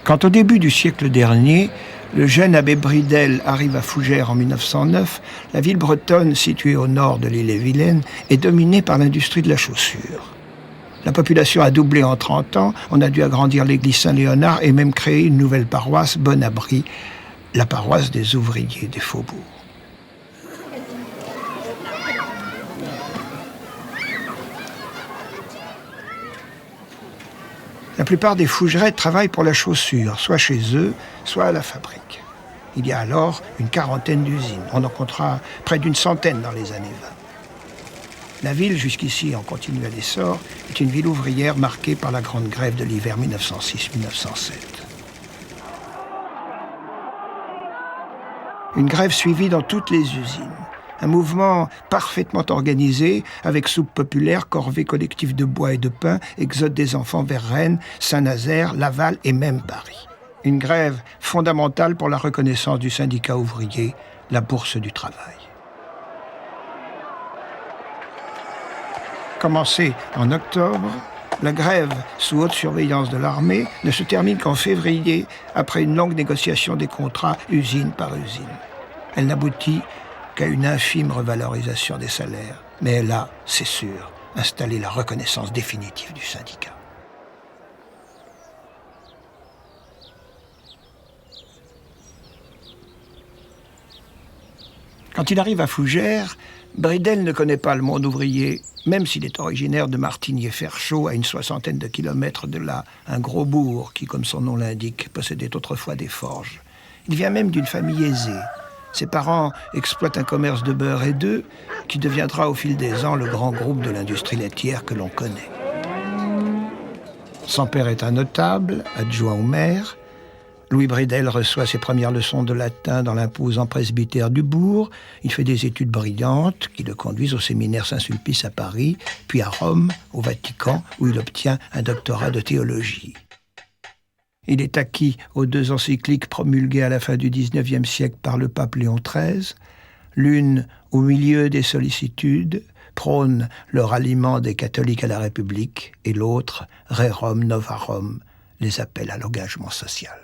Quand au début du siècle dernier, le jeune abbé Bridel arrive à Fougères en 1909, la ville bretonne, située au nord de l'île-et-Vilaine, est dominée par l'industrie de la chaussure. La population a doublé en 30 ans, on a dû agrandir l'église Saint-Léonard et même créer une nouvelle paroisse, Bon-Abri, la paroisse des ouvriers des faubourgs. La plupart des Fougerais travaillent pour la chaussure, soit chez eux, soit à la fabrique. Il y a alors une quarantaine d'usines. On en comptera près d'une centaine dans les années 20. La ville, jusqu'ici en continuel essor, est une ville ouvrière marquée par la grande grève de l'hiver 1906-1907. Une grève suivie dans toutes les usines. Un mouvement parfaitement organisé, avec soupe populaire, corvée collective de bois et de pain, exode des enfants vers Rennes, Saint-Nazaire, Laval et même Paris. Une grève fondamentale pour la reconnaissance du syndicat ouvrier, la Bourse du travail. Commencée en octobre, la grève, sous haute surveillance de l'armée, ne se termine qu'en février, après une longue négociation des contrats usine par usine. Elle n'aboutit qu'à une infime revalorisation des salaires. Mais elle a, c'est sûr, installé la reconnaissance définitive du syndicat. Quand il arrive à Fougères, Bridel ne connaît pas le monde ouvrier, même s'il est originaire de Martigny-Ferchaud, à une 60aine de kilomètres de là, un gros bourg qui, comme son nom l'indique, possédait autrefois des forges. Il vient même d'une famille aisée. Ses parents exploitent un commerce de beurre et d'œufs qui deviendra au fil des ans le grand groupe de l'industrie laitière que l'on connaît. Son père est un notable, adjoint au maire. Louis Bridel reçoit ses premières leçons de latin dans l'imposant presbytère du bourg. Il fait des études brillantes qui le conduisent au séminaire Saint-Sulpice à Paris, puis à Rome, au Vatican, où il obtient un doctorat de théologie. Il est acquis aux 2 encycliques promulguées à la fin du XIXe siècle par le pape Léon XIII. L'une, au milieu des sollicitudes, prône le ralliement des catholiques à la République, et l'autre, Rerum Novarum, les appelle à l'engagement social.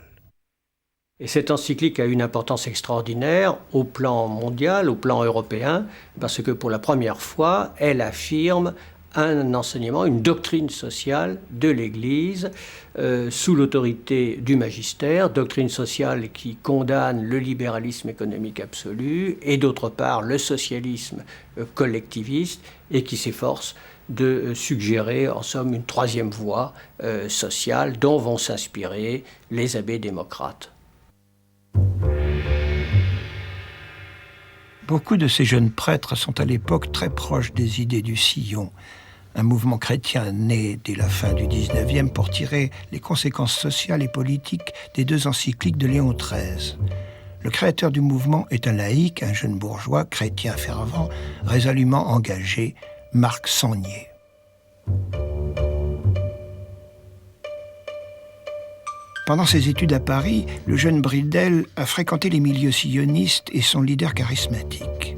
Et cette encyclique a une importance extraordinaire au plan mondial, au plan européen, parce que pour la première fois, elle affirme un enseignement, une doctrine sociale de l'Église sous l'autorité du magistère, doctrine sociale qui condamne le libéralisme économique absolu et d'autre part le socialisme collectiviste et qui s'efforce de suggérer en somme une troisième voie sociale dont vont s'inspirer les abbés démocrates. Beaucoup de ces jeunes prêtres sont à l'époque très proches des idées du Sillon, un mouvement chrétien né dès la fin du XIXe pour tirer les conséquences sociales et politiques des 2 encycliques de Léon XIII. Le créateur du mouvement est un laïc, un jeune bourgeois, chrétien fervent, résolument engagé, Marc Sangnier. Pendant ses études à Paris, le jeune Bridel a fréquenté les milieux sionistes et son leader charismatique.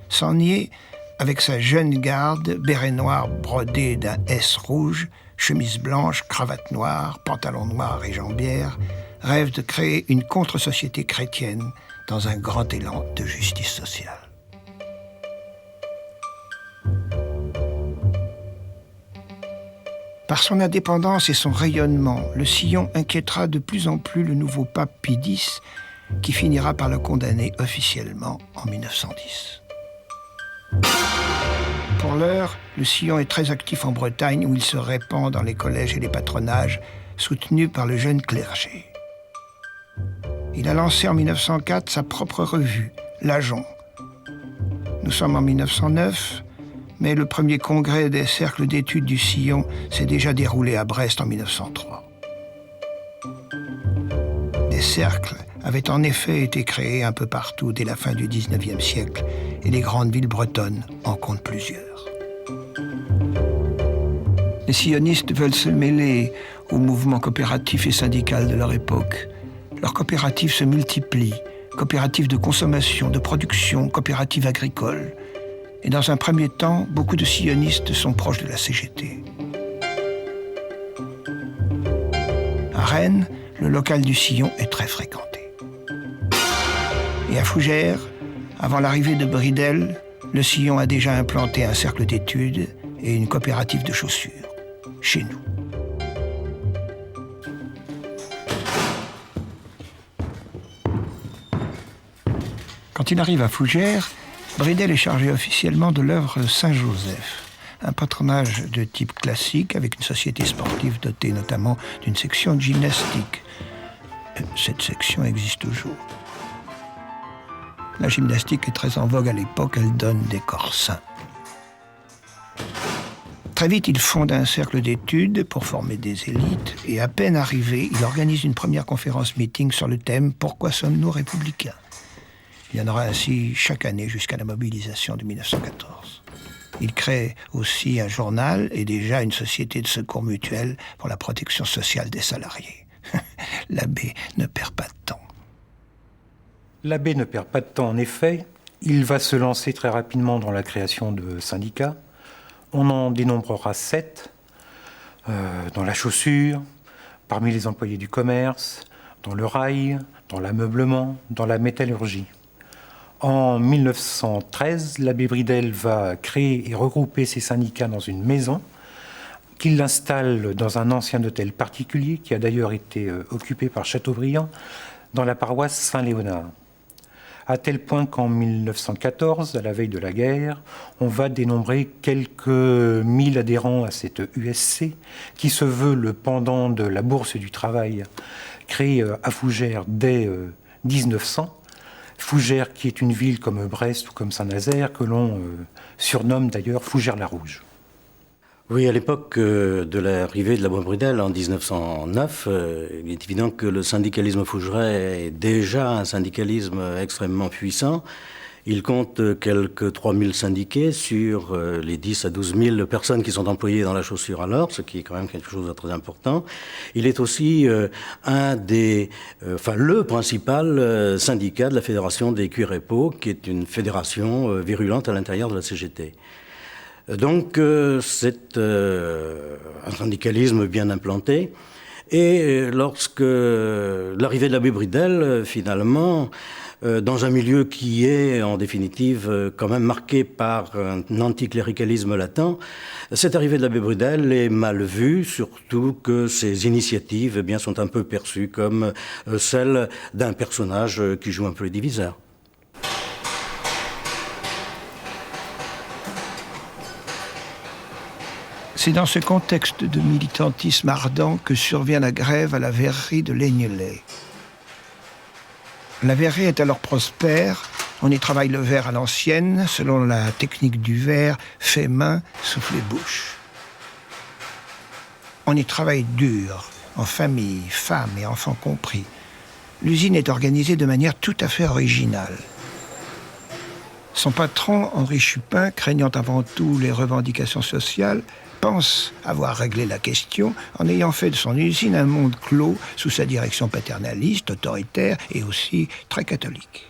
Sangnier, avec sa jeune garde, béret noir brodé d'un S rouge, chemise blanche, cravate noire, pantalon noir et jambière, rêve de créer une contre-société chrétienne dans un grand élan de justice sociale. Par son indépendance et son rayonnement, le Sillon inquiétera de plus en plus le nouveau pape Pie X, qui finira par le condamner officiellement en 1910. Pour l'heure, le Sillon est très actif en Bretagne où il se répand dans les collèges et les patronages, soutenu par le jeune clergé. Il a lancé en 1904 sa propre revue, L'Ajon. Nous sommes en 1909, mais le premier congrès des cercles d'études du Sillon s'est déjà déroulé à Brest en 1903. Des cercles avaient en effet été créés un peu partout dès la fin du XIXe siècle, et les grandes villes bretonnes en comptent plusieurs. Les sillonistes veulent se mêler au mouvement coopératif et syndical de leur époque. Leurs coopératives se multiplient, coopératives de consommation, de production, coopératives agricoles. Et dans un premier temps, beaucoup de sillonistes sont proches de la CGT. À Rennes, le local du Sillon est très fréquenté. Et à Fougères, avant l'arrivée de Bridel, le Sillon a déjà implanté un cercle d'études et une coopérative de chaussures, chez nous. Quand il arrive à Fougères, Bridel est chargé officiellement de l'œuvre Saint-Joseph, un patronage de type classique avec une société sportive dotée notamment d'une section de gymnastique. Cette section existe toujours. La gymnastique est très en vogue à l'époque, elle donne des corps sains. Très vite, il fonde un cercle d'études pour former des élites et à peine arrivé, il organise une première conférence-meeting sur le thème « Pourquoi sommes-nous républicains ?» Il y en aura ainsi chaque année jusqu'à la mobilisation de 1914. Il crée aussi un journal et déjà une société de secours mutuel pour la protection sociale des salariés. L'abbé ne perd pas de temps. L'abbé ne perd pas de temps, en effet. Il va se lancer très rapidement dans la création de syndicats. On en dénombrera 7, dans la chaussure, parmi les employés du commerce, dans le rail, dans l'ameublement, dans la métallurgie. En 1913, l'abbé Bridel va créer et regrouper ces syndicats dans une maison qu'il installe dans un ancien hôtel particulier qui a d'ailleurs été occupé par Chateaubriand dans la paroisse Saint-Léonard. À tel point qu'en 1914, à la veille de la guerre, on va dénombrer quelques 1000 adhérents à cette USC qui se veut le pendant de la Bourse du Travail créée à Fougères dès 1900. Fougères qui est une ville comme Brest ou comme Saint-Nazaire que l'on surnomme d'ailleurs Fougères-la-Rouge. Oui, à l'époque de l'arrivée de la loi Bridel en 1909, il est évident que le syndicalisme fougerais est déjà un syndicalisme extrêmement puissant. Il compte quelques 3000 syndiqués sur les 10 à 12 000 personnes qui sont employées dans la chaussure alors, ce qui est quand même quelque chose de très important. Il est aussi le principal syndicat de la Fédération des cuirs et peaux, qui est une fédération virulente à l'intérieur de la CGT. Donc c'est un syndicalisme bien implanté. Et lorsque l'arrivée de l'abbé Bridel, finalement, dans un milieu qui est en définitive quand même marqué par un anticléricalisme latent, cette arrivée de l'abbé Bridel est mal vue, surtout que ses initiatives sont un peu perçues comme celles d'un personnage qui joue un peu les diviseurs. C'est dans ce contexte de militantisme ardent que survient la grève à la verrerie de Laignelay. La verrerie est alors prospère, on y travaille le verre à l'ancienne, selon la technique du verre, fait main, soufflé bouche. On y travaille dur, en famille, femmes et enfants compris. L'usine est organisée de manière tout à fait originale. Son patron, Henri Chupin, craignant avant tout les revendications sociales, pense avoir réglé la question en ayant fait de son usine un monde clos sous sa direction paternaliste, autoritaire et aussi très catholique.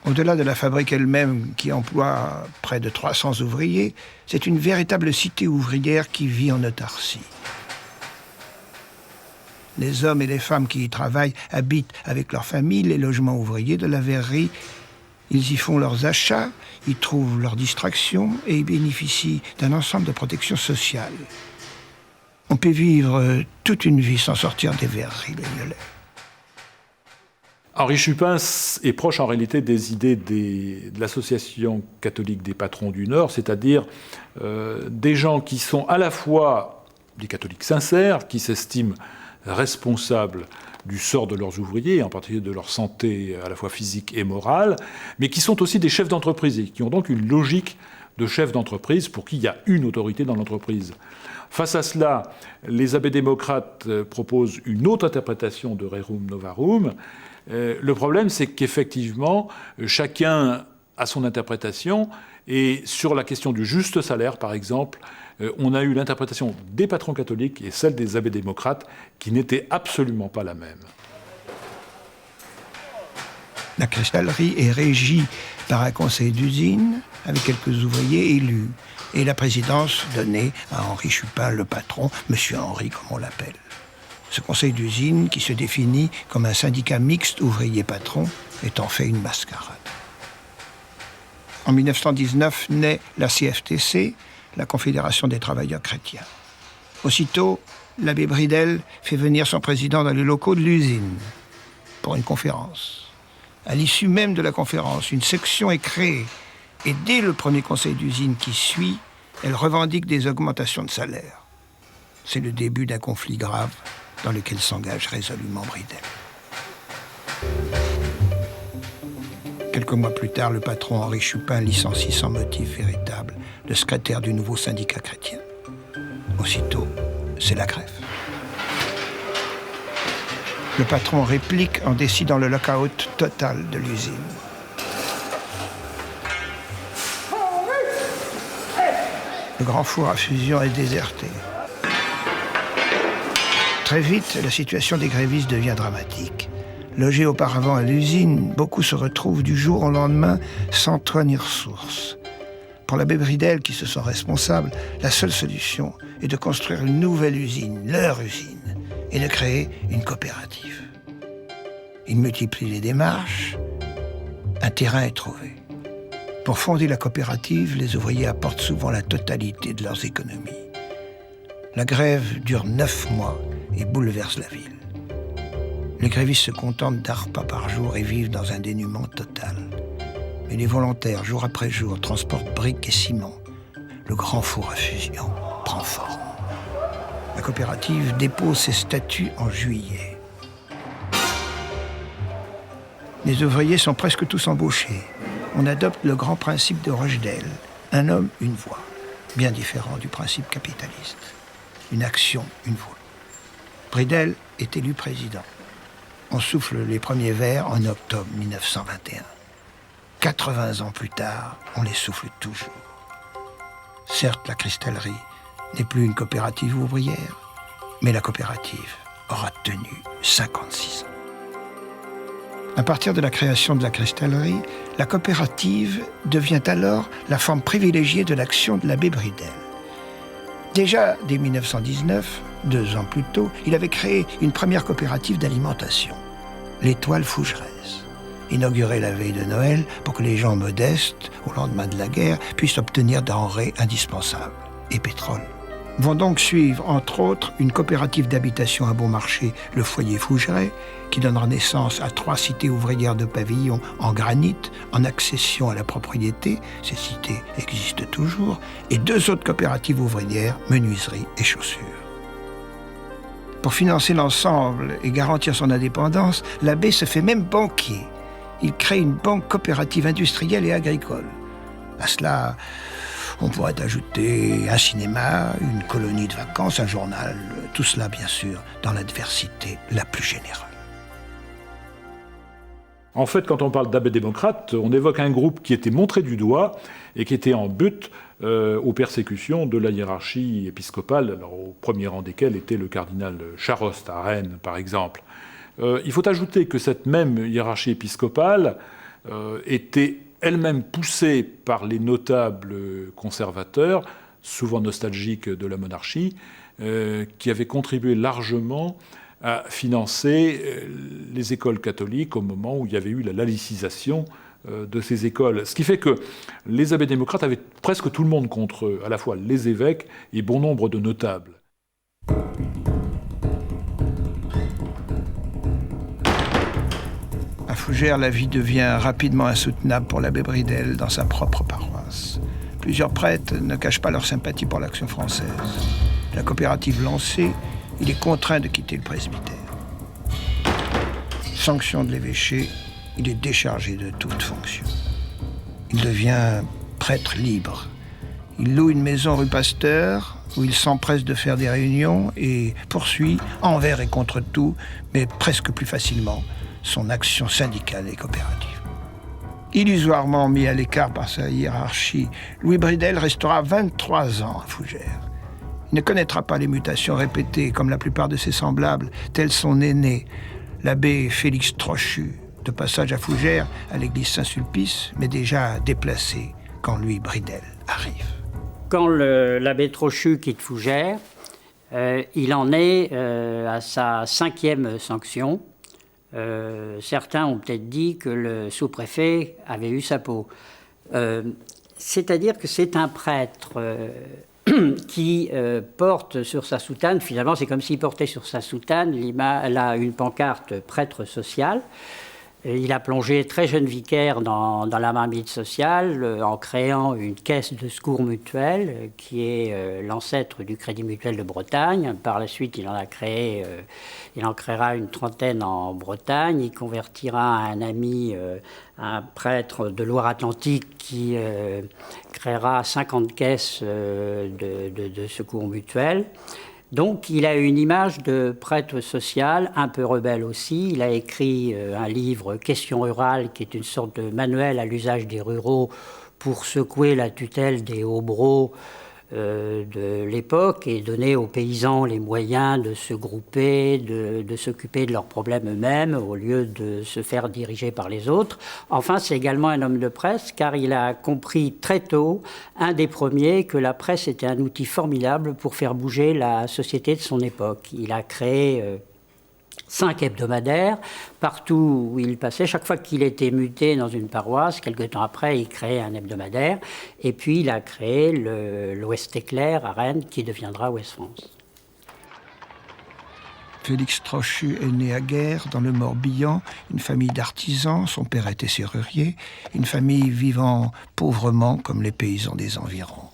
Au-delà de la fabrique elle-même qui emploie près de 300 ouvriers, c'est une véritable cité ouvrière qui vit en autarcie. Les hommes et les femmes qui y travaillent habitent avec leur famille les logements ouvriers de la verrerie. Ils y font leurs achats, y trouvent leurs distractions et y bénéficient d'un ensemble de protections sociales. On peut vivre toute une vie sans sortir des verreries, les Violets. Henri Chupin est proche en réalité des idées de l'association catholique des patrons du Nord, c'est-à-dire des gens qui sont à la fois des catholiques sincères, qui s'estiment responsables du sort de leurs ouvriers, en particulier de leur santé à la fois physique et morale, mais qui sont aussi des chefs d'entreprise et qui ont donc une logique de chefs d'entreprise pour qui il y a une autorité dans l'entreprise. Face à cela, les abbés démocrates proposent une autre interprétation de Rerum Novarum. Le problème, c'est qu'effectivement, chacun a son interprétation, et sur la question du juste salaire, par exemple, on a eu l'interprétation des patrons catholiques et celle des abbés démocrates, qui n'était absolument pas la même. La cristallerie est régie par un conseil d'usine, avec quelques ouvriers élus, et la présidence donnée à Henri Chupin, le patron, Monsieur Henri, comme on l'appelle. Ce conseil d'usine, qui se définit comme un syndicat mixte ouvrier-patron, est en fait une mascarade. En 1919 naît la CFTC, la Confédération des travailleurs chrétiens. Aussitôt, l'abbé Bridel fait venir son président dans les locaux de l'usine pour une conférence. À l'issue même de la conférence, une section est créée et dès le premier conseil d'usine qui suit, elle revendique des augmentations de salaire. C'est le début d'un conflit grave dans lequel s'engage résolument Bridel. Quelques mois plus tard, le patron Henri Chupin licencie sans motif véritable le secrétaire du nouveau syndicat chrétien. Aussitôt, c'est la grève. Le patron réplique en décidant le lock-out total de l'usine. Le grand four à fusion est déserté. Très vite, la situation des grévistes devient dramatique. Logés auparavant à l'usine, beaucoup se retrouvent du jour au lendemain sans toit ni ressources. Pour l'abbé Bridel, qui se sent responsable, la seule solution est de construire une nouvelle usine, leur usine, et de créer une coopérative. Il multiplie les démarches, un terrain est trouvé. Pour fonder la coopérative, les ouvriers apportent souvent la totalité de leurs économies. La grève dure 9 mois et bouleverse la ville. Les grévistes se contentent d'un repas par jour et vivent dans un dénuement total. Mais les volontaires, jour après jour, transportent briques et ciment. Le grand four à fusion prend forme. La coopérative dépose ses statuts en juillet. Les ouvriers sont presque tous embauchés. On adopte le grand principe de Rochdale, un homme, une voix, bien différent du principe capitaliste. Une action, une voix. Bridel est élu président. On souffle les premiers verres en octobre 1921. 80 ans plus tard, on les souffle toujours. Certes, la cristallerie n'est plus une coopérative ouvrière, mais la coopérative aura tenu 56 ans. À partir de la création de la cristallerie, la coopérative devient alors la forme privilégiée de l'action de l'abbé Bridel. Déjà, dès 1919, 2 ans plus tôt, il avait créé une première coopérative d'alimentation, l'Étoile Fougeresse, inaugurée la veille de Noël pour que les gens modestes, au lendemain de la guerre, puissent obtenir denrées indispensables et pétrole. Vont donc suivre, entre autres, une coopérative d'habitation à bon marché, le foyer Fougeret, qui donnera naissance à 3 cités ouvrières de pavillons en granit, en accession à la propriété, ces cités existent toujours, et 2 autres coopératives ouvrières, menuiserie et chaussures. Pour financer l'ensemble et garantir son indépendance, l'abbé se fait même banquier. Il crée une banque coopérative industrielle et agricole. À cela, on pourrait ajouter un cinéma, une colonie de vacances, un journal, tout cela bien sûr dans l'adversité la plus générale. En fait, quand on parle d'abbés démocrates, on évoque un groupe qui était montré du doigt et qui était en but aux persécutions de la hiérarchie épiscopale, alors, au premier rang desquels était le cardinal Charost à Rennes, par exemple. Il faut ajouter que cette même hiérarchie épiscopale était elle-même poussée par les notables conservateurs, souvent nostalgiques de la monarchie, qui avaient contribué largement à financer les écoles catholiques au moment où il y avait eu la laïcisation de ces écoles. Ce qui fait que les abbés démocrates avaient presque tout le monde contre eux, à la fois les évêques et bon nombre de notables. À Fougères, la vie devient rapidement insoutenable pour l'abbé Bridel dans sa propre paroisse. Plusieurs prêtres ne cachent pas leur sympathie pour l'Action française. La coopérative lancée, il est contraint de quitter le presbytère. Sanction de l'évêché, il est déchargé de toute fonction. Il devient prêtre libre. Il loue une maison rue Pasteur, où il s'empresse de faire des réunions et poursuit, envers et contre tout, mais presque plus facilement, son action syndicale et coopérative. Illusoirement mis à l'écart par sa hiérarchie, Louis Bridel restera 23 ans à Fougères. Il ne connaîtra pas les mutations répétées comme la plupart de ses semblables, tel son aîné, l'abbé Félix Trochu, de passage à Fougères, à l'église Saint-Sulpice, mais déjà déplacé quand Louis Bridel arrive. Quand l'abbé Trochu quitte Fougères, il en est à sa 5e sanction. Certains ont peut-être dit que le sous-préfet avait eu sa peau. C'est-à-dire que c'est un prêtre qui porte sur sa soutane, finalement c'est comme s'il portait sur sa soutane une pancarte prêtre social. Il a plongé très jeune vicaire dans la marmite sociale en créant une caisse de secours mutuel qui est l'ancêtre du Crédit Mutuel de Bretagne. Par la suite, il en créera une trentaine en Bretagne. Il convertira un ami, un prêtre de Loire-Atlantique qui créera 50 caisses de secours mutuel. Donc, il a une image de prêtre social, un peu rebelle aussi. Il a écrit un livre, Questions rurales, qui est une sorte de manuel à l'usage des ruraux pour secouer la tutelle des hobereaux de l'époque et donner aux paysans les moyens de se grouper, de s'occuper de leurs problèmes eux-mêmes au lieu de se faire diriger par les autres. Enfin, c'est également un homme de presse car il a compris très tôt, un des premiers, que la presse était un outil formidable pour faire bouger la société de son époque. Il a créé 5 hebdomadaires, partout où il passait. Chaque fois qu'il était muté dans une paroisse, quelque temps après, il créait un hebdomadaire. Et puis, il a créé l'Ouest Éclair à Rennes, qui deviendra Ouest France. Félix Trochu est né à Guères, dans le Morbihan, une famille d'artisans. Son père était serrurier, une famille vivant pauvrement comme les paysans des environs.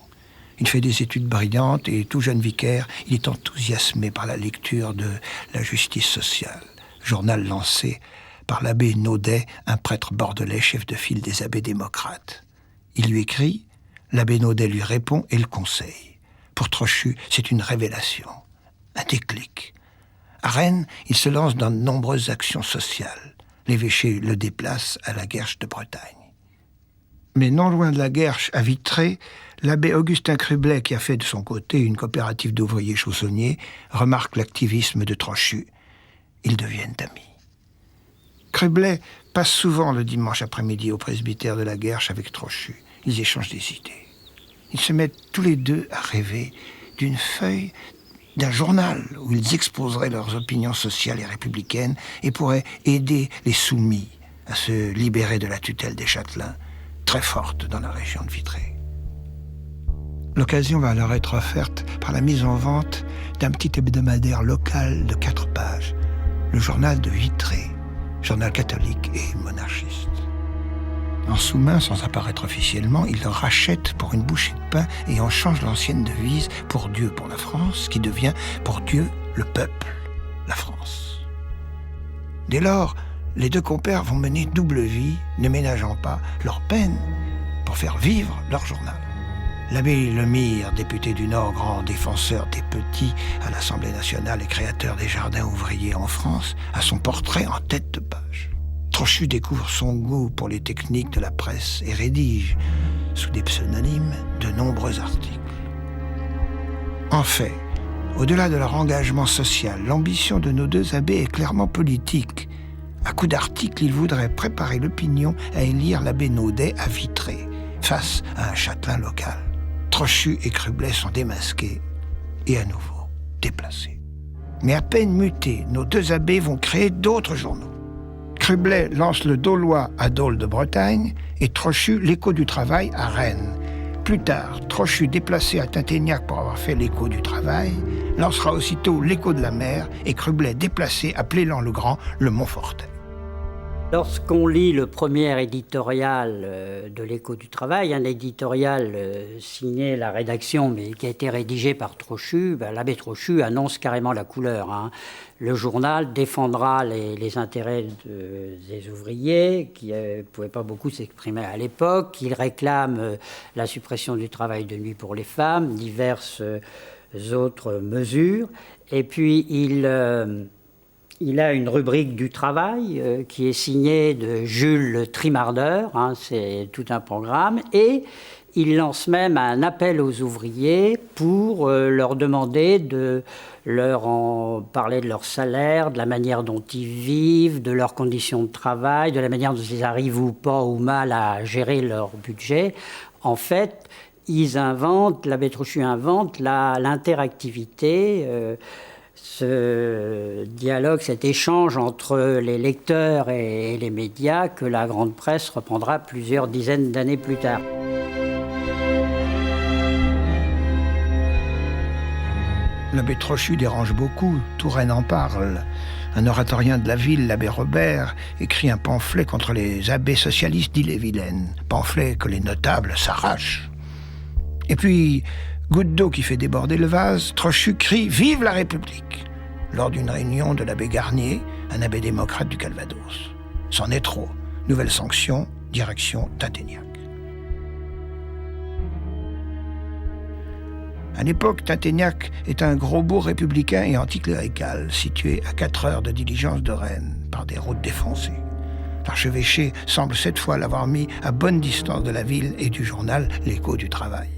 Il fait des études brillantes et, tout jeune vicaire, il est enthousiasmé par la lecture de La Justice sociale, journal lancé par l'abbé Naudet, un prêtre bordelais, chef de file des abbés démocrates. Il lui écrit, l'abbé Naudet lui répond et le conseille. Pour Trochu, c'est une révélation, un déclic. À Rennes, il se lance dans de nombreuses actions sociales. L'évêché le déplace à la Guerche de Bretagne. Mais non loin de la Guerche, à Vitré, l'abbé Augustin Crublet, qui a fait de son côté une coopérative d'ouvriers chaussonniers, remarque l'activisme de Trochu. Ils deviennent amis. Crublet passe souvent le dimanche après-midi au presbytère de la Guerche avec Trochu. Ils échangent des idées. Ils se mettent tous les deux à rêver d'une feuille, d'un journal où ils exposeraient leurs opinions sociales et républicaines et pourraient aider les soumis à se libérer de la tutelle des châtelains, très forte dans la région de Vitré. L'occasion va leur être offerte par la mise en vente d'un petit hebdomadaire local de 4 pages, le journal de Vitré, journal catholique et monarchiste. En sous-main, sans apparaître officiellement, ils le rachètent pour une bouchée de pain et en changent l'ancienne devise pour Dieu pour la France, qui devient pour Dieu le peuple, la France. Dès lors, les deux compères vont mener double vie, ne ménageant pas leur peine pour faire vivre leur journal. L'abbé Lemire, député du Nord, grand défenseur des petits à l'Assemblée nationale et créateur des jardins ouvriers en France, a son portrait en tête de page. Trochu découvre son goût pour les techniques de la presse et rédige, sous des pseudonymes, de nombreux articles. En fait, au-delà de leur engagement social, l'ambition de nos deux abbés est clairement politique. À coup d'articles, ils voudraient préparer l'opinion à élire l'abbé Naudet à Vitré, face à un châtelain local. Trochu et Crublet sont démasqués et à nouveau déplacés. Mais à peine mutés, nos deux abbés vont créer d'autres journaux. Crublet lance le Daulois à Dole de Bretagne et Trochu l'Écho du Travail à Rennes. Plus tard, Trochu, déplacé à Tinténiac pour avoir fait l'Écho du Travail, lancera aussitôt l'Écho de la Mer et Crublet, déplacé à Plélan-le-Grand, le Montfortais. Lorsqu'on lit le premier éditorial de l'Écho du Travail, un éditorial signé la rédaction, mais qui a été rédigé par Trochu, l'abbé Trochu annonce carrément la couleur. Le journal défendra les intérêts des ouvriers, qui ne pouvaient pas beaucoup s'exprimer à l'époque. Il réclame la suppression du travail de nuit pour les femmes, diverses autres mesures. Et puis il a une rubrique du travail qui est signée de Jules Trimardeur, c'est tout un programme, et il lance même un appel aux ouvriers pour leur demander de leur en parler de leur salaire, de la manière dont ils vivent, de leurs conditions de travail, de la manière dont ils arrivent ou pas ou mal à gérer leur budget. En fait, l'abbé Trochu invente l'interactivité, ce dialogue, cet échange entre les lecteurs et les médias que la grande presse reprendra plusieurs dizaines d'années plus tard. L'abbé Trochu dérange beaucoup, Touraine en parle. Un oratorien de la ville, l'abbé Robert, écrit un pamphlet contre les abbés socialistes d'Ille-et-Vilaine. Pamphlet que les notables s'arrachent. Et puis, goutte d'eau qui fait déborder le vase, Trochu crie « Vive la République !» lors d'une réunion de l'abbé Garnier, un abbé démocrate du Calvados. C'en est trop. Nouvelle sanction, direction Tinténiac. À l'époque, Tinténiac est un gros bourg républicain et anticlérical, situé à 4 heures de diligence de Rennes, par des routes défoncées. L'archevêché semble cette fois l'avoir mis à bonne distance de la ville et du journal L'Écho du Travail.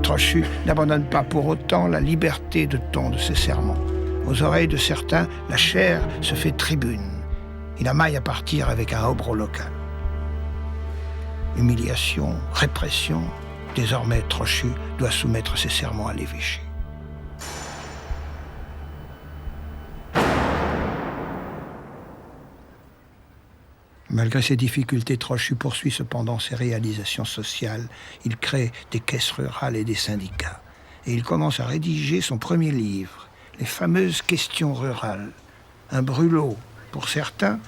Trochu n'abandonne pas pour autant la liberté de ton de ses sermons. Aux oreilles de certains, la chair se fait tribune. Il amaille à partir avec un hobereau local. Humiliation, répression, désormais Trochu doit soumettre ses sermons à l'évêché. Malgré ces difficultés, Trochu poursuit cependant ses réalisations sociales. Il crée des caisses rurales et des syndicats. Et il commence à rédiger son premier livre, les fameuses questions rurales. Un brûlot, pour certains,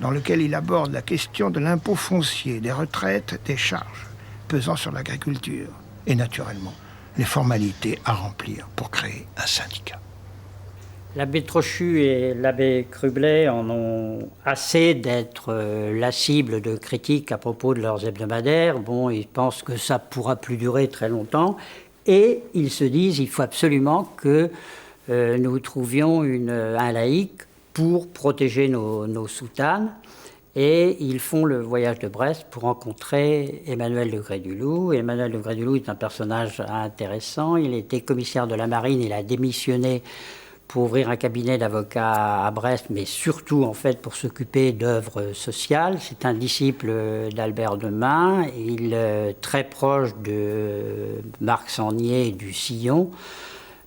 dans lequel il aborde la question de l'impôt foncier, des retraites, des charges pesant sur l'agriculture. Et naturellement, les formalités à remplir pour créer un syndicat. L'abbé Trochu et l'abbé Crublet en ont assez d'être la cible de critiques à propos de leurs hebdomadaires. Bon, ils pensent que ça ne pourra plus durer très longtemps. Et ils se disent qu'il faut absolument que nous trouvions un laïc pour protéger nos soutanes. Et ils font le voyage de Brest pour rencontrer Emmanuel de Grey-du-Loup. Emmanuel de Grey-du-Loup est un personnage intéressant. Il était commissaire de la marine, il a démissionné pour ouvrir un cabinet d'avocats à Brest, mais surtout en fait pour s'occuper d'œuvres sociales. C'est un disciple d'Albert de Mun, il est très proche de Marc Sangnier du Sillon,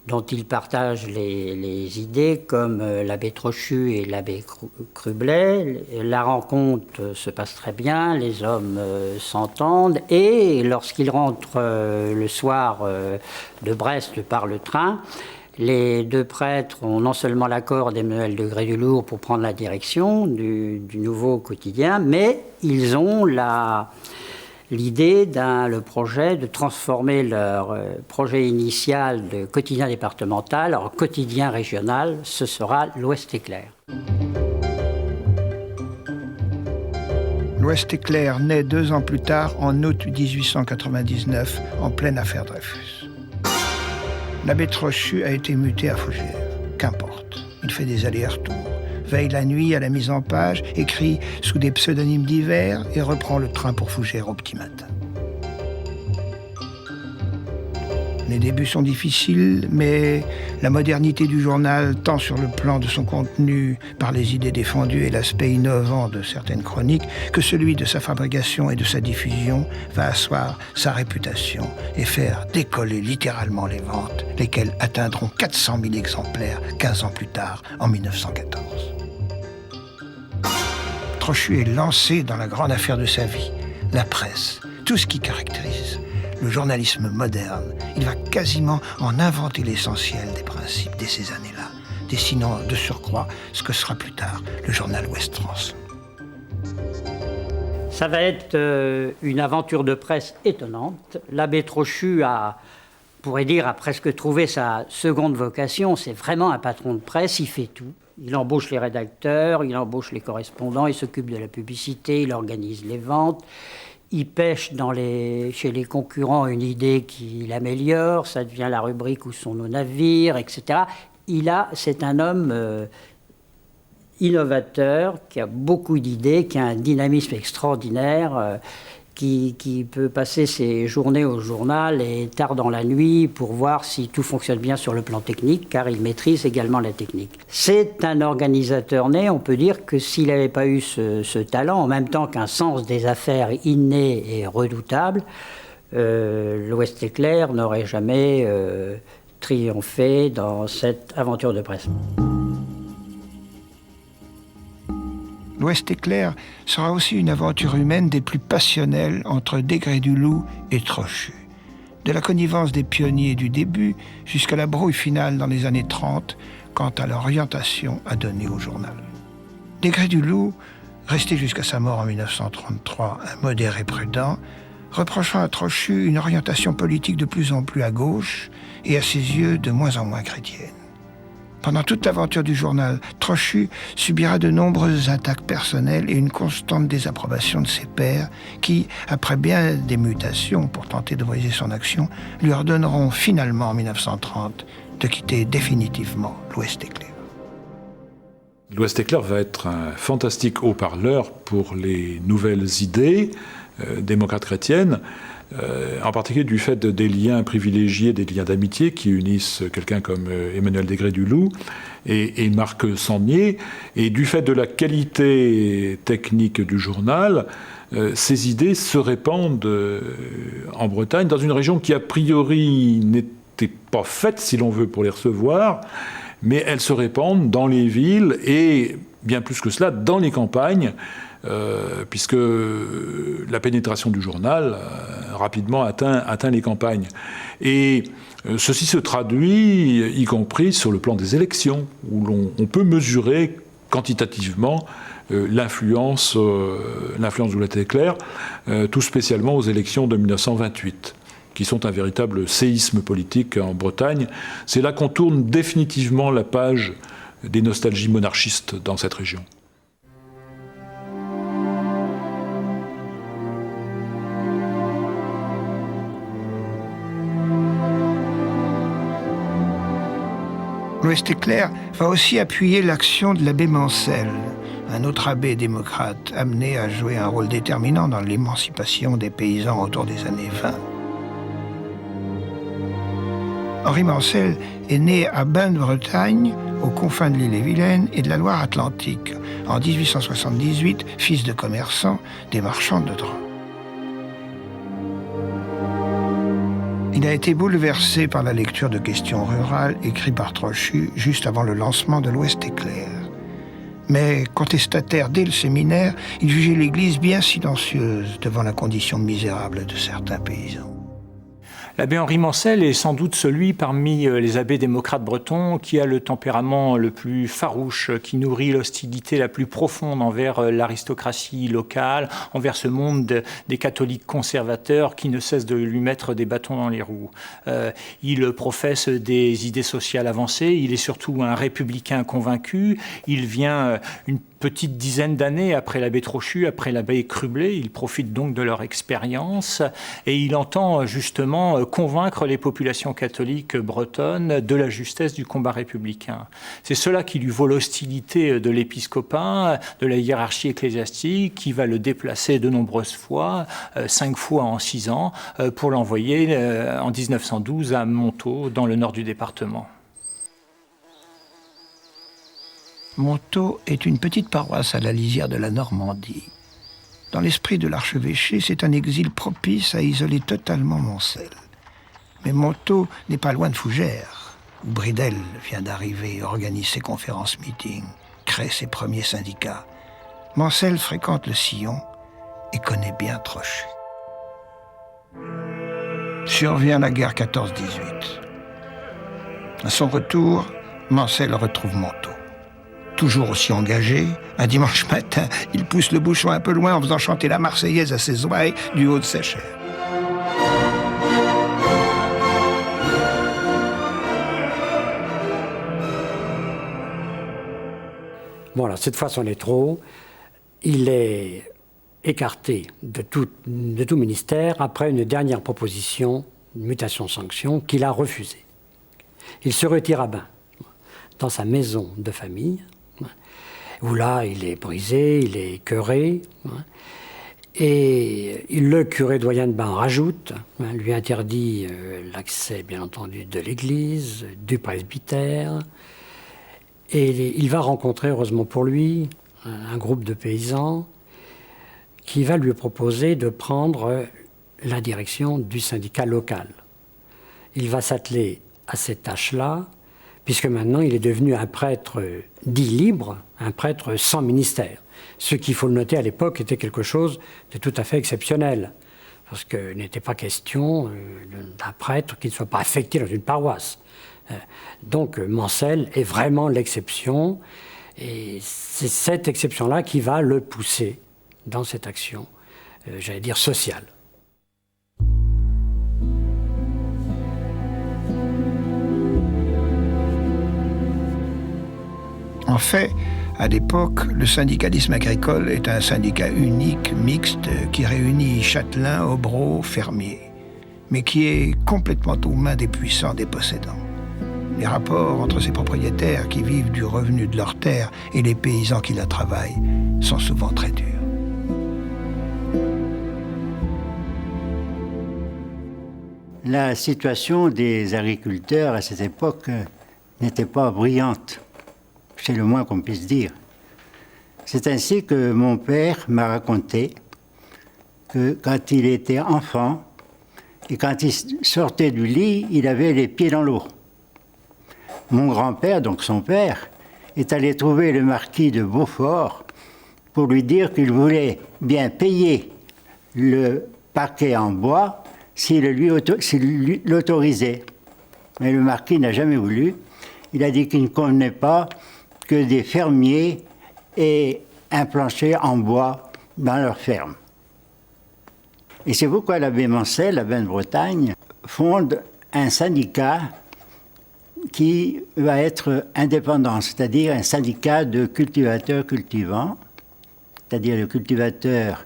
dont il partage les idées, comme l'abbé Trochu et l'abbé Crublet. La rencontre se passe très bien, les hommes s'entendent, et lorsqu'ils rentrent le soir de Brest par le train, les deux prêtres ont non seulement l'accord d'Emmanuel de Grey-du-Loup pour prendre la direction du nouveau quotidien, mais ils ont l'idée, le projet de transformer leur projet initial de quotidien départemental en quotidien régional. Ce sera l'Ouest Éclair. L'Ouest Éclair naît 2 ans plus tard, en août 1899, en pleine affaire Dreyfus. L'abbé Trochu a été muté à Fougères. Qu'importe, il fait des allers-retours, veille la nuit à la mise en page, écrit sous des pseudonymes divers et reprend le train pour Fougères au petit matin. Les débuts sont difficiles, mais la modernité du journal, tant sur le plan de son contenu, par les idées défendues et l'aspect innovant de certaines chroniques, que celui de sa fabrication et de sa diffusion, va asseoir sa réputation et faire décoller littéralement les ventes, lesquelles atteindront 400 000 exemplaires 15 ans plus tard, en 1914. Trochu est lancé dans la grande affaire de sa vie, la presse, tout ce qui caractérise le journalisme moderne. Il va quasiment en inventer l'essentiel des principes dès ces années-là, dessinant de surcroît ce que sera plus tard le journal Ouest France. Ça va être une aventure de presse étonnante. L'abbé Trochu a presque trouvé sa seconde vocation. C'est vraiment un patron de presse, il fait tout. Il embauche les rédacteurs, il embauche les correspondants, il s'occupe de la publicité, il organise les ventes. Il pêche chez les concurrents une idée qu'il améliore, ça devient la rubrique où sont nos navires, etc. C'est un homme innovateur, qui a beaucoup d'idées, qui a un dynamisme extraordinaire, qui peut passer ses journées au journal et tard dans la nuit pour voir si tout fonctionne bien sur le plan technique, car il maîtrise également la technique. C'est un organisateur né. On peut dire que s'il n'avait pas eu ce talent, en même temps qu'un sens des affaires inné et redoutable, l'Ouest éclair n'aurait jamais triomphé dans cette aventure de presse. L'Ouest éclair sera aussi une aventure humaine des plus passionnelles entre Desgrais-du-Loup et Trochu. De la connivence des pionniers du début jusqu'à la brouille finale dans les années 30 quant à l'orientation à donner au journal. Desgrais-du-Loup, resté jusqu'à sa mort en 1933 un modéré prudent, reprochant à Trochu une orientation politique de plus en plus à gauche et à ses yeux de moins en moins chrétienne. Pendant toute l'aventure du journal, Trochu subira de nombreuses attaques personnelles et une constante désapprobation de ses pairs qui, après bien des mutations pour tenter de briser son action, lui ordonneront finalement en 1930 de quitter définitivement l'Ouest éclair. L'Ouest éclair va être un fantastique haut-parleur pour les nouvelles idées démocrates chrétiennes, en particulier du fait des liens privilégiés, des liens d'amitié qui unissent quelqu'un comme Emmanuel Desgrais-du-Loup et Marc Sangnier, et du fait de la qualité technique du journal, ces idées se répandent en Bretagne, dans une région qui a priori n'était pas faite, si l'on veut, pour les recevoir, mais elles se répandent dans les villes et, bien plus que cela, dans les campagnes, puisque la pénétration du journal rapidement atteint les campagnes. Et ceci se traduit, y compris sur le plan des élections, où on peut mesurer quantitativement l'influence de l'Ouest éclair, tout spécialement aux élections de 1928, qui sont un véritable séisme politique en Bretagne. C'est là qu'on tourne définitivement la page des nostalgies monarchistes dans cette région. L'Ouest éclair va aussi appuyer l'action de l'abbé Mansel, un autre abbé démocrate amené à jouer un rôle déterminant dans l'émancipation des paysans autour des années 20. Henri Mansel est né à Bain de Bretagne, aux confins de l'Ille-et-Vilaine et de la Loire-Atlantique, en 1878, fils de commerçants, des marchands de drap. Il a été bouleversé par la lecture de Questions rurales écrites par Trochu juste avant le lancement de l'Ouest éclair. Mais contestataire dès le séminaire, il jugeait l'Église bien silencieuse devant la condition misérable de certains paysans. L'abbé Henri Mansel est sans doute celui parmi les abbés démocrates bretons qui a le tempérament le plus farouche, qui nourrit l'hostilité la plus profonde envers l'aristocratie locale, envers ce monde des catholiques conservateurs qui ne cessent de lui mettre des bâtons dans les roues. Il professe des idées sociales avancées, il est surtout un républicain convaincu, il vient une petite dizaine d'années après l'abbé Trochu, après l'abbé Crublet. Il profite donc de leur expérience et il entend justement convaincre les populations catholiques bretonnes de la justesse du combat républicain. C'est cela qui lui vaut l'hostilité de l'épiscopat, de la hiérarchie ecclésiastique, qui va le déplacer de nombreuses fois, 5 fois en 6 ans, pour l'envoyer en 1912 à Montaut, dans le nord du département. Montaut est une petite paroisse à la lisière de la Normandie. Dans l'esprit de l'archevêché, c'est un exil propice à isoler totalement Moncel. Mais Montaut n'est pas loin de Fougères, où Bridel vient d'arriver, organise ses conférences-meetings, crée ses premiers syndicats. Moncel fréquente le Sillon et connaît bien Trochu. Survient la guerre 14-18. À son retour, Moncel retrouve Montaut. Toujours aussi engagé, un dimanche matin, il pousse le bouchon un peu loin en faisant chanter la Marseillaise à ses ouailles du haut de sa chair. Bon, alors cette fois, c'en est trop. Il est écarté de tout ministère après une dernière proposition, une mutation-sanction, qu'il a refusée. Il se retire à Bain, dans sa maison de famille, où là, il est brisé, il est écœuré. Et le curé doyen de Bain rajoute, lui interdit l'accès, bien entendu, de l'église, du presbytère. Et il va rencontrer, heureusement pour lui, un groupe de paysans qui va lui proposer de prendre la direction du syndicat local. Il va s'atteler à cette tâche-là, puisque maintenant il est devenu un prêtre dit libre, un prêtre sans ministère. Ce qu'il faut le noter à l'époque était quelque chose de tout à fait exceptionnel, parce qu'il n'était pas question d'un prêtre qui ne soit pas affecté dans une paroisse. Donc Moncel est vraiment l'exception, et c'est cette exception-là qui va le pousser dans cette action, j'allais dire sociale. En fait, à l'époque, le syndicalisme agricole est un syndicat unique, mixte, qui réunit châtelains, obreaux, fermiers, mais qui est complètement aux mains des puissants, des possédants. Les rapports entre ces propriétaires qui vivent du revenu de leur terre et les paysans qui la travaillent sont souvent très durs. La situation des agriculteurs à cette époque n'était pas brillante. C'est le moins qu'on puisse dire. C'est ainsi que mon père m'a raconté que quand il était enfant et quand il sortait du lit, il avait les pieds dans l'eau. Mon grand-père, donc son père, est allé trouver le marquis de Beaufort pour lui dire qu'il voulait bien payer le paquet en bois s'il l'autorisait. Mais le marquis n'a jamais voulu. Il a dit qu'il ne convenait pas que des fermiers aient un plancher en bois dans leur ferme. Et c'est pourquoi l'abbé Moncel, l'abbé de Bretagne, fonde un syndicat qui va être indépendant, c'est-à-dire un syndicat de cultivateurs cultivants, c'est-à-dire de cultivateurs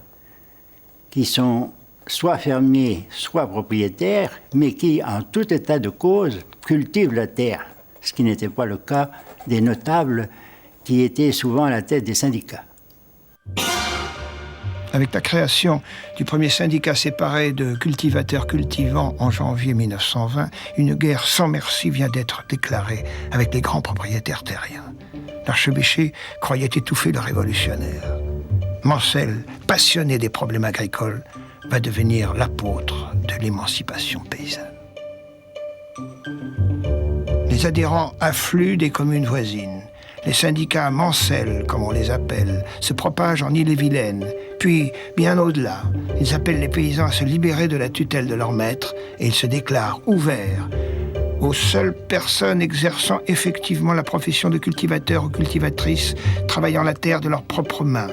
qui sont soit fermiers, soit propriétaires, mais qui, en tout état de cause, cultivent la terre, ce qui n'était pas le cas des notables qui étaient souvent à la tête des syndicats. Avec la création du premier syndicat séparé de cultivateurs cultivants en janvier 1920, une guerre sans merci vient d'être déclarée avec les grands propriétaires terriens. L'archevêché croyait étouffer le révolutionnaire. Moncel, passionné des problèmes agricoles, va devenir l'apôtre de l'émancipation paysanne. Les adhérents affluent des communes voisines. Les syndicats Moncel, comme on les appelle, se propagent en Ille-et-Vilaine. Puis, bien au-delà, ils appellent les paysans à se libérer de la tutelle de leur maître et ils se déclarent ouverts aux seules personnes exerçant effectivement la profession de cultivateur ou cultivatrice, travaillant la terre de leurs propres mains.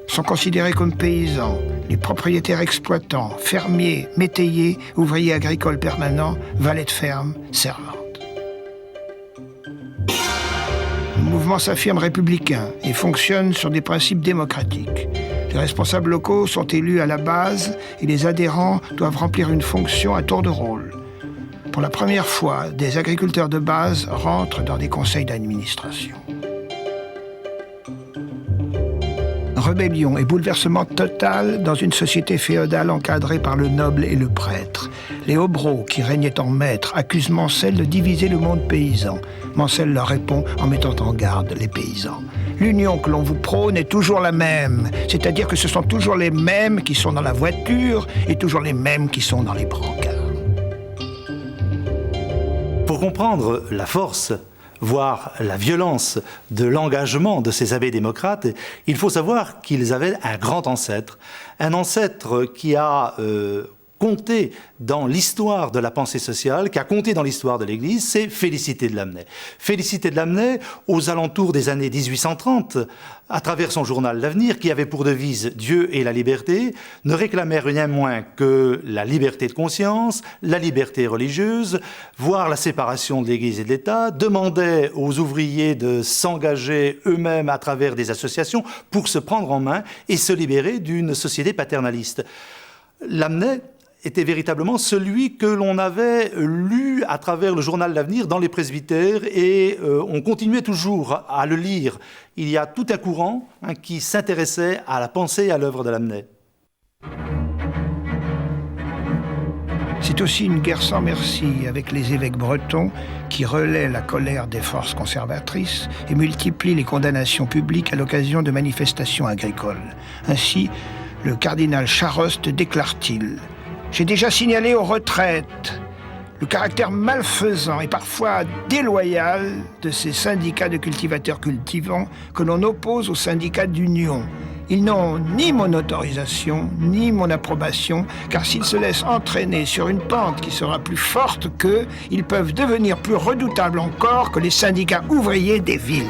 Sont considérés comme paysans les propriétaires exploitants, fermiers, métayers, ouvriers agricoles permanents, valets de ferme, servantes. Le mouvement s'affirme républicain et fonctionne sur des principes démocratiques. Les responsables locaux sont élus à la base et les adhérents doivent remplir une fonction à tour de rôle. Pour la première fois, des agriculteurs de base rentrent dans des conseils d'administration. Rébellion et bouleversement total dans une société féodale encadrée par le noble et le prêtre. Les hobereaux, qui régnaient en maître, accusent Mansel de diviser le monde paysan. Mansel leur répond en mettant en garde les paysans. L'union que l'on vous prône est toujours la même, c'est-à-dire que ce sont toujours les mêmes qui sont dans la voiture et toujours les mêmes qui sont dans les brancards. Pour comprendre la force, voire la violence de l'engagement de ces abbés démocrates, il faut savoir qu'ils avaient un grand ancêtre, un ancêtre qui a compté dans l'histoire de la pensée sociale, qui a compté dans l'histoire de l'Église, c'est Félicité de Lamennais. Félicité de Lamennais, aux alentours des années 1830, à travers son journal L'Avenir, qui avait pour devise « Dieu et la liberté », ne réclamait rien moins que la liberté de conscience, la liberté religieuse, voire la séparation de l'Église et de l'État, demandait aux ouvriers de s'engager eux-mêmes à travers des associations pour se prendre en main et se libérer d'une société paternaliste. Lamennais était véritablement celui que l'on avait lu à travers le journal L'Avenir dans les presbytères et on continuait toujours à le lire. Il y a tout un courant qui s'intéressait à la pensée et à l'œuvre de Lamennais. C'est aussi une guerre sans merci avec les évêques bretons qui relaient la colère des forces conservatrices et multiplient les condamnations publiques à l'occasion de manifestations agricoles. Ainsi, le cardinal Charost déclare-t-il: « J'ai déjà signalé aux retraites le caractère malfaisant et parfois déloyal de ces syndicats de cultivateurs cultivants que l'on oppose aux syndicats d'union. Ils n'ont ni mon autorisation, ni mon approbation, car s'ils se laissent entraîner sur une pente qui sera plus forte qu'eux, ils peuvent devenir plus redoutables encore que les syndicats ouvriers des villes. »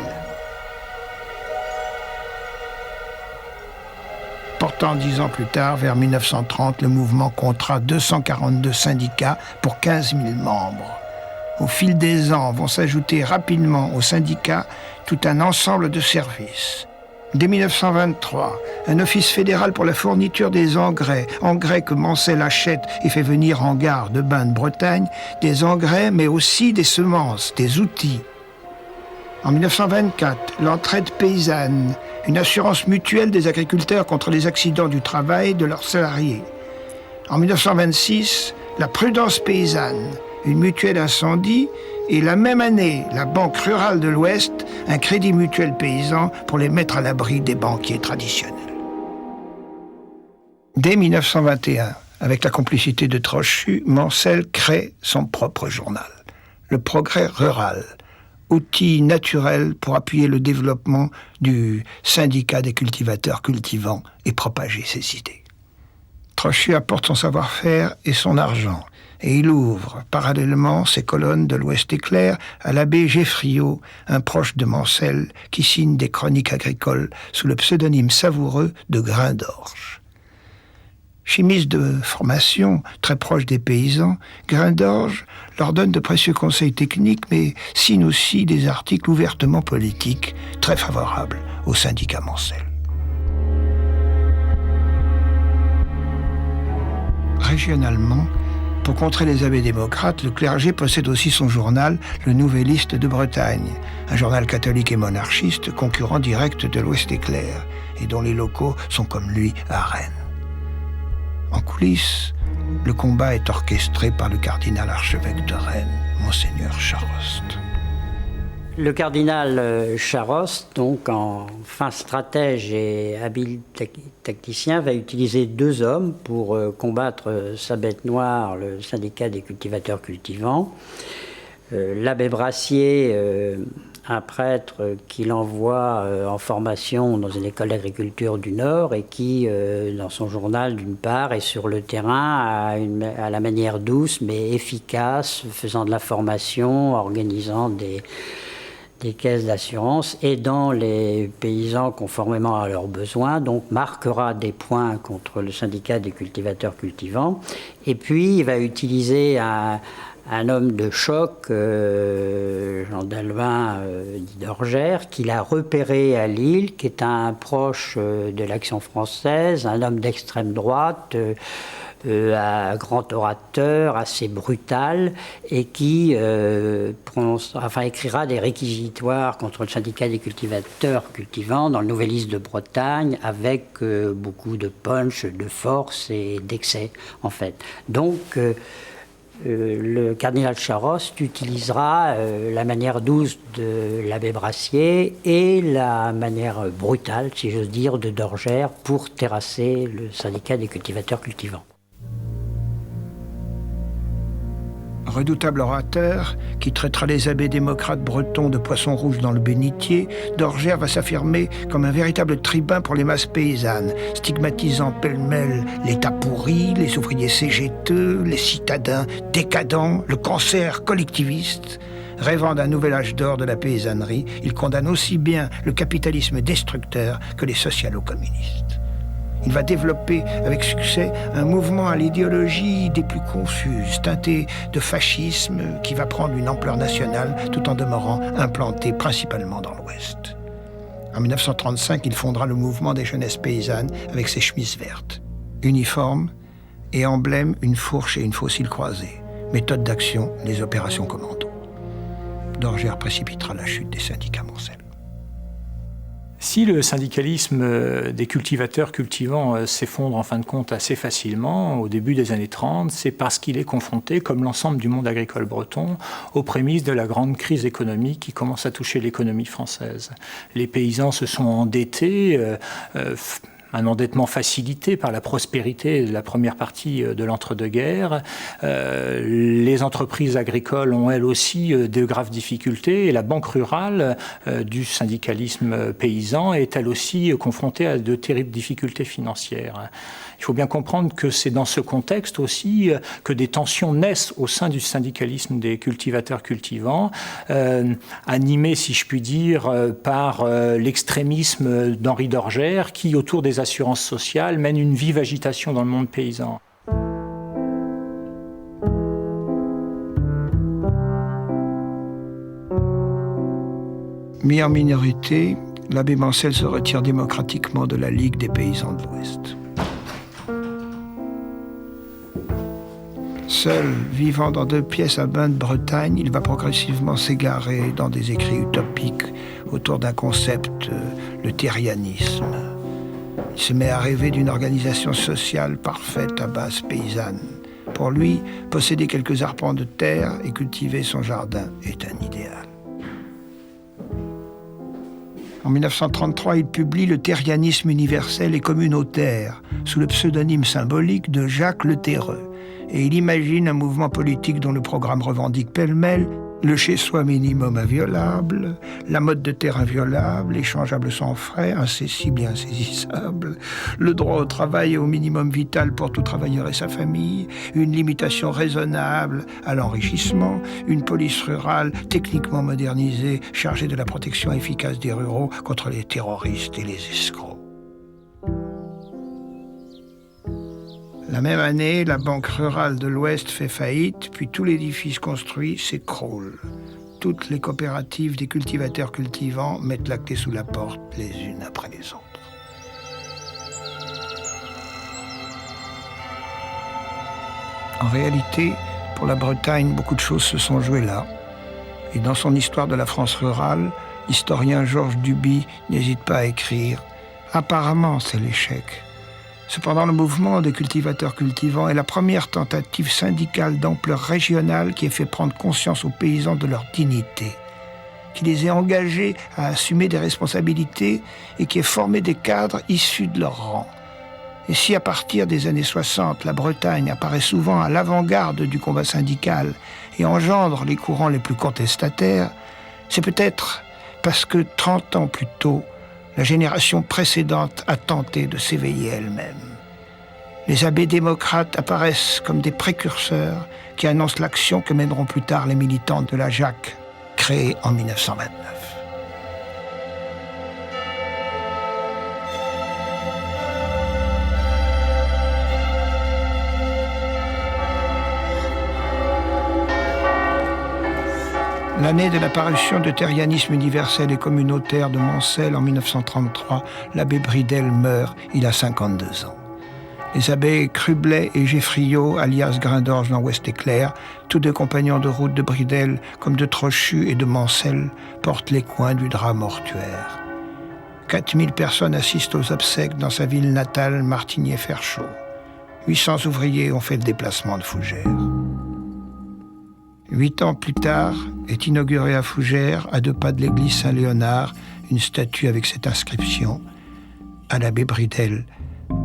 Pourtant, 10 ans plus tard, vers 1930, le mouvement comptera 242 syndicats pour 15 000 membres. Au fil des ans, vont s'ajouter rapidement aux syndicats tout un ensemble de services. Dès 1923, un office fédéral pour la fourniture des engrais que Mansel achète et fait venir en gare de Bain de Bretagne, des engrais mais aussi des semences, des outils. En 1924, l'entraide paysanne, une assurance mutuelle des agriculteurs contre les accidents du travail de leurs salariés. En 1926, la prudence paysanne, une mutuelle incendie, et la même année, la Banque rurale de l'Ouest, un crédit mutuel paysan pour les mettre à l'abri des banquiers traditionnels. Dès 1921, avec la complicité de Trochu, Mansel crée son propre journal, Le Progrès rural, outil naturel pour appuyer le développement du syndicat des cultivateurs cultivants et propager ses idées. Trochu apporte son savoir-faire et son argent, et il ouvre parallèlement ses colonnes de l'Ouest éclair à l'abbé Geffriot, un proche de Mansel, qui signe des chroniques agricoles sous le pseudonyme savoureux de Grain d'Orge. Chimiste de formation, très proche des paysans, Grain d'Orge leur donne de précieux conseils techniques, mais signe aussi des articles ouvertement politiques, très favorables au syndicat Mansel. Régionalement, pour contrer les abbés démocrates, le clergé possède aussi son journal, le Nouvelliste de Bretagne, un journal catholique et monarchiste, concurrent direct de l'Ouest éclair, et dont les locaux sont comme lui à Rennes. En coulisses, le combat est orchestré par le cardinal archevêque de Rennes, Monseigneur Charost. Le cardinal Charost, donc en fin stratège et habile tacticien, va utiliser 2 hommes pour combattre sa bête noire, le syndicat des cultivateurs cultivants. L'abbé Brassier, un prêtre qu'il envoie en formation dans une école d'agriculture du Nord et qui, dans son journal d'une part, est sur le terrain à la manière douce mais efficace, faisant de la formation, organisant des caisses d'assurance, aidant les paysans conformément à leurs besoins, donc marquera des points contre le syndicat des cultivateurs cultivants. Et puis, il va utiliser un homme de choc, Jean Dalvin dit d'Orgères, qu'il a repéré à Lille, qui est un proche de l'Action française, un homme d'extrême droite, un grand orateur, assez brutal, et qui écrira des réquisitoires contre le syndicat des cultivateurs cultivants dans le Nouvelliste de Bretagne, avec beaucoup de punch, de force et d'excès, en fait. Donc, le cardinal Charost utilisera la manière douce de l'abbé Brassier et la manière brutale, si j'ose dire, de d'Orgères pour terrasser le syndicat des cultivateurs cultivants. Redoutable orateur, qui traitera les abbés démocrates bretons de poissons rouges dans le bénitier, d'Orgères va s'affirmer comme un véritable tribun pour les masses paysannes, stigmatisant pêle-mêle l'État pourri, les ouvriers cégéteux, les citadins décadents, le cancer collectiviste. Rêvant d'un nouvel âge d'or de la paysannerie, il condamne aussi bien le capitalisme destructeur que les socialo-communistes. Il va développer avec succès un mouvement à l'idéologie des plus confuses, teinté de fascisme qui va prendre une ampleur nationale tout en demeurant implanté principalement dans l'Ouest. En 1935, il fondera le mouvement des jeunesses paysannes avec ses chemises vertes. Uniforme et emblème, une fourche et une faucille croisée. Méthode d'action, les opérations commando. d'Orgères précipitera la chute des syndicats Moncel. Si le syndicalisme des cultivateurs cultivants s'effondre en fin de compte assez facilement au début des années 30, c'est parce qu'il est confronté, comme l'ensemble du monde agricole breton, aux prémices de la grande crise économique qui commence à toucher l'économie française. Les paysans se sont endettés, un endettement facilité par la prospérité de la première partie de l'entre-deux-guerres. Les entreprises agricoles ont elles aussi de graves difficultés et la banque rurale du syndicalisme paysan est elle aussi confrontée à de terribles difficultés financières. Il faut bien comprendre que c'est dans ce contexte aussi que des tensions naissent au sein du syndicalisme des cultivateurs cultivants, animés, si je puis dire, par l'extrémisme d'Henri d'Orgères qui, autour des assurances sociales, mène une vive agitation dans le monde paysan. Mis en minorité, l'abbé Moncel se retire démocratiquement de la Ligue des paysans de l'Ouest. Seul, vivant dans 2 pièces à bain de Bretagne, il va progressivement s'égarer dans des écrits utopiques autour d'un concept, le terrianisme. Il se met à rêver d'une organisation sociale parfaite à base paysanne. Pour lui, posséder quelques arpents de terre et cultiver son jardin est un idéal. En 1933, il publie le Terrianisme universel et communautaire sous le pseudonyme symbolique de Jacques Le Terreux. Et il imagine un mouvement politique dont le programme revendique pêle-mêle le chez-soi minimum inviolable, la mode de terre inviolable, échangeable sans frais, incessible et insaisissable, le droit au travail et au minimum vital pour tout travailleur et sa famille, une limitation raisonnable à l'enrichissement, une police rurale techniquement modernisée chargée de la protection efficace des ruraux contre les terroristes et les escrocs. La même année, la Banque rurale de l'Ouest fait faillite, puis tout l'édifice construit s'écroule. Toutes les coopératives des cultivateurs cultivants mettent la clé sous la porte, les unes après les autres. En réalité, pour la Bretagne, beaucoup de choses se sont jouées là. Et dans son histoire de la France rurale, l'historien Georges Duby n'hésite pas à écrire « Apparemment, c'est l'échec ». Cependant, le mouvement des cultivateurs cultivants est la première tentative syndicale d'ampleur régionale qui ait fait prendre conscience aux paysans de leur dignité, qui les ait engagés à assumer des responsabilités et qui ait formé des cadres issus de leur rang. Et si à partir des années 60, la Bretagne apparaît souvent à l'avant-garde du combat syndical et engendre les courants les plus contestataires, c'est peut-être parce que 30 ans plus tôt, la génération précédente a tenté de s'éveiller elle-même. Les abbés démocrates apparaissent comme des précurseurs qui annoncent l'action que mèneront plus tard les militants de la JAC, créée en 1929. L'année de l'apparition de Terrianisme universel et communautaire de Moncel en 1933, l'abbé Bridel meurt, il a 52 ans. Les abbés Crublet et Geffriot, alias Grindorge dans Ouest-Éclair, tous deux compagnons de route de Bridel, comme de Trochu et de Moncel, portent les coins du drap mortuaire. 4000 personnes assistent aux obsèques dans sa ville natale, Martigny-Ferchaud. 800 ouvriers ont fait le déplacement de Fougères. 8 ans plus tard, est inaugurée à Fougères, à 2 pas de l'église Saint-Léonard, une statue avec cette inscription « À l'abbé Bridel,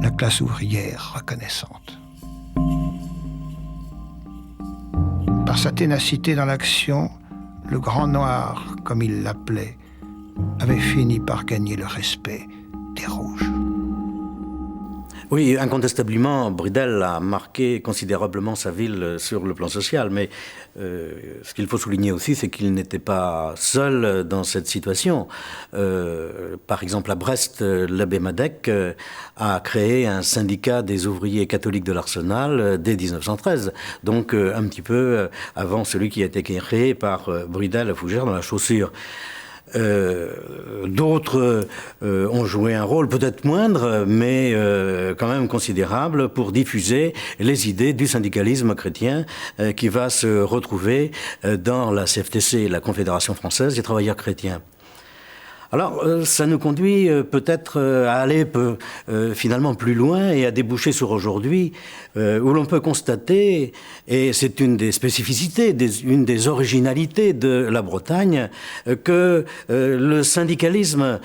la classe ouvrière reconnaissante ». Par sa ténacité dans l'action, le Grand Noir, comme il l'appelait, avait fini par gagner le respect des Rouges. Oui, incontestablement, Bridel a marqué considérablement sa ville sur le plan social, mais ce qu'il faut souligner aussi, c'est qu'il n'était pas seul dans cette situation. Par exemple, à Brest, l'abbé Madec a créé un syndicat des ouvriers catholiques de l'Arsenal dès 1913, donc un petit peu avant celui qui a été créé par Bridel à Fougères dans la Chaussure. D'autres ont joué un rôle peut-être moindre, mais quand même considérable pour diffuser les idées du syndicalisme chrétien qui va se retrouver dans la CFTC, la Confédération française des travailleurs chrétiens. Alors, ça nous conduit peut-être à aller finalement plus loin et à déboucher sur aujourd'hui, où l'on peut constater, et c'est une des spécificités, une des originalités de la Bretagne, que le syndicalisme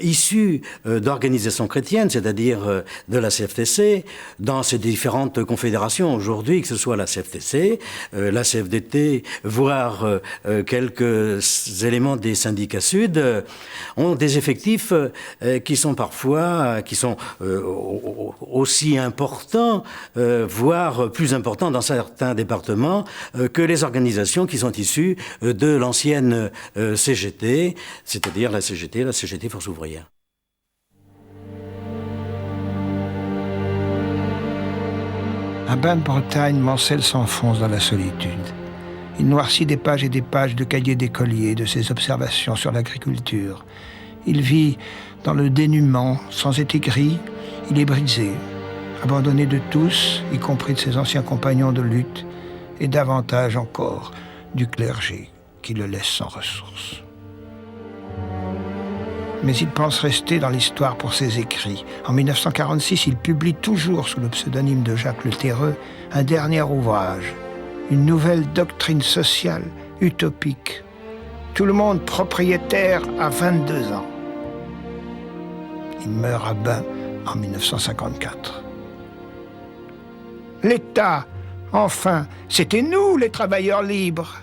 issu d'organisations chrétiennes, c'est-à-dire de la CFTC, dans ses différentes confédérations aujourd'hui, que ce soit la CFTC, la CFDT, voire quelques éléments des syndicats sud, ont des effectifs qui sont parfois aussi importants, voire plus importants dans certains départements que les organisations qui sont issues de l'ancienne CGT, c'est-à-dire la CGT Force ouvrière. Un bain de Bretagne, Moncel s'enfonce dans la solitude. Il noircit des pages et des pages de cahiers d'écoliers, de ses observations sur l'agriculture. Il vit dans le dénuement, sans être gris, il est brisé, abandonné de tous, y compris de ses anciens compagnons de lutte, et davantage encore du clergé qui le laisse sans ressources. Mais il pense rester dans l'histoire pour ses écrits. En 1946, il publie toujours sous le pseudonyme de Jacques Le Terreux un dernier ouvrage, une nouvelle doctrine sociale utopique. Tout le monde propriétaire à 22 ans. Il meurt à Bain en 1954. L'État, enfin, c'était nous les travailleurs libres.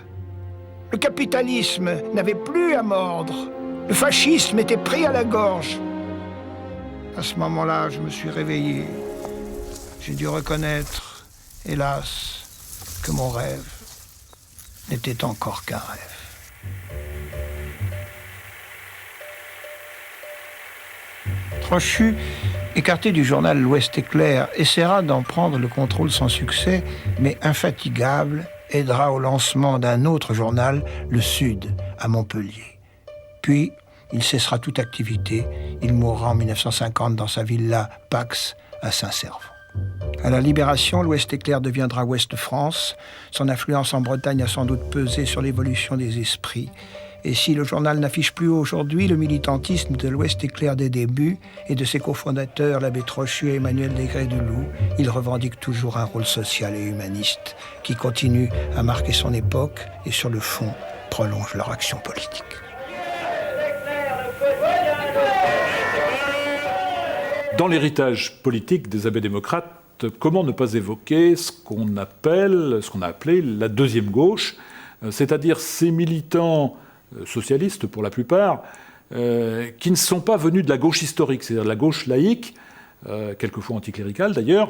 Le capitalisme n'avait plus à mordre. Le fascisme était pris à la gorge. À ce moment-là, je me suis réveillé. J'ai dû reconnaître, hélas, que mon rêve n'était encore qu'un rêve. Trochu, écarté du journal L'Ouest-Éclair, essaiera d'en prendre le contrôle sans succès, mais infatigable, aidera au lancement d'un autre journal, Le Sud, à Montpellier. Puis, il cessera toute activité. Il mourra en 1950 dans sa villa Pax, à Saint-Servant. À la Libération, l'Ouest-Éclair deviendra Ouest-France. Son influence en Bretagne a sans doute pesé sur l'évolution des esprits. Et si le journal n'affiche plus aujourd'hui le militantisme de l'Ouest-Éclair des débuts et de ses cofondateurs, l'abbé Trochu et Emmanuel Desgrès-Duloup, il revendique toujours un rôle social et humaniste qui continue à marquer son époque et sur le fond prolonge leur action politique. Dans l'héritage politique des abbés démocrates, comment ne pas évoquer ce qu'on a appelé la deuxième gauche, c'est-à-dire ces militants socialistes pour la plupart, qui ne sont pas venus de la gauche historique, c'est-à-dire de la gauche laïque, quelquefois anticléricale d'ailleurs,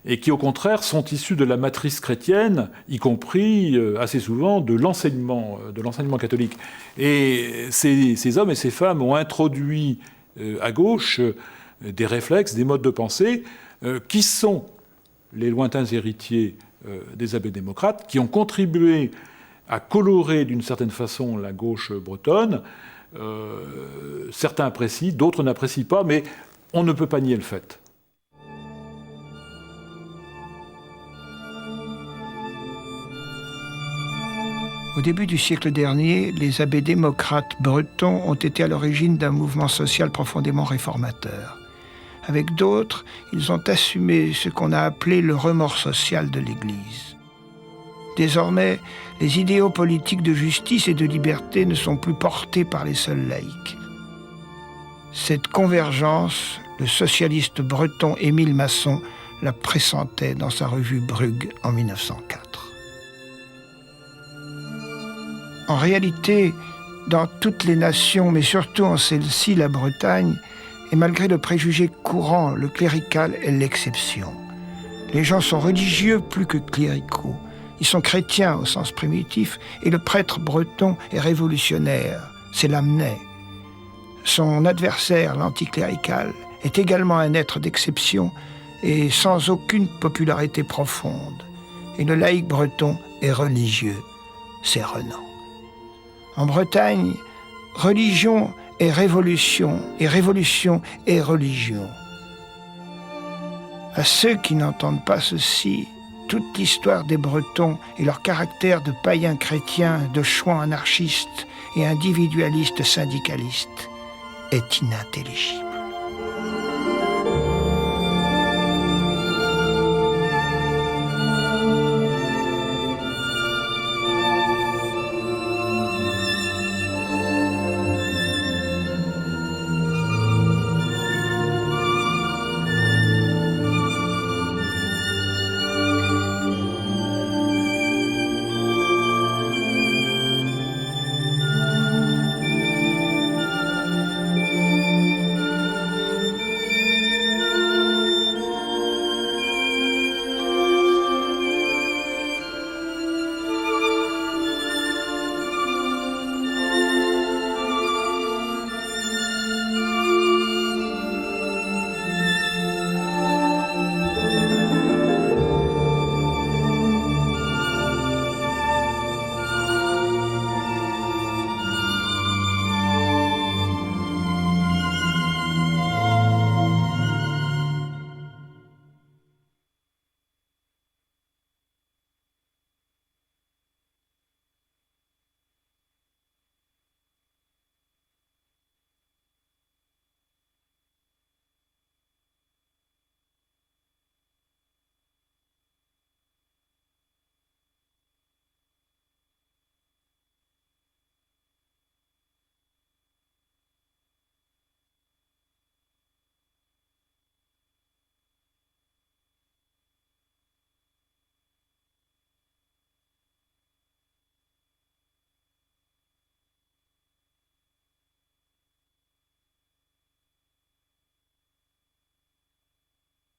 et qui au contraire sont issus de la matrice chrétienne, y compris assez souvent de l'enseignement catholique. Et ces hommes et ces femmes ont introduit à gauche des réflexes, des modes de pensée, qui sont les lointains héritiers des abbés démocrates, qui ont contribué a coloré d'une certaine façon la gauche bretonne. Certains apprécient, d'autres n'apprécient pas, mais on ne peut pas nier le fait. Au début du siècle dernier, les abbés démocrates bretons ont été à l'origine d'un mouvement social profondément réformateur. Avec d'autres, ils ont assumé ce qu'on a appelé le remords social de l'Église. Désormais, les idéaux politiques de justice et de liberté ne sont plus portés par les seuls laïcs. Cette convergence, le socialiste breton Émile Masson la pressentait dans sa revue Brugge en 1904. En réalité, dans toutes les nations, mais surtout en celle-ci, la Bretagne, et malgré le préjugé courant, le clérical est l'exception. Les gens sont religieux plus que cléricaux. Ils sont chrétiens au sens primitif, et le prêtre breton est révolutionnaire, c'est Lamennais. Son adversaire, l'anticlérical, est également un être d'exception et sans aucune popularité profonde. Et le laïc breton est religieux, c'est Renan. En Bretagne, religion est révolution, et révolution est religion. À ceux qui n'entendent pas ceci, toute l'histoire des Bretons et leur caractère de païens chrétiens, de chouans anarchistes et individualistes syndicalistes est inintelligible.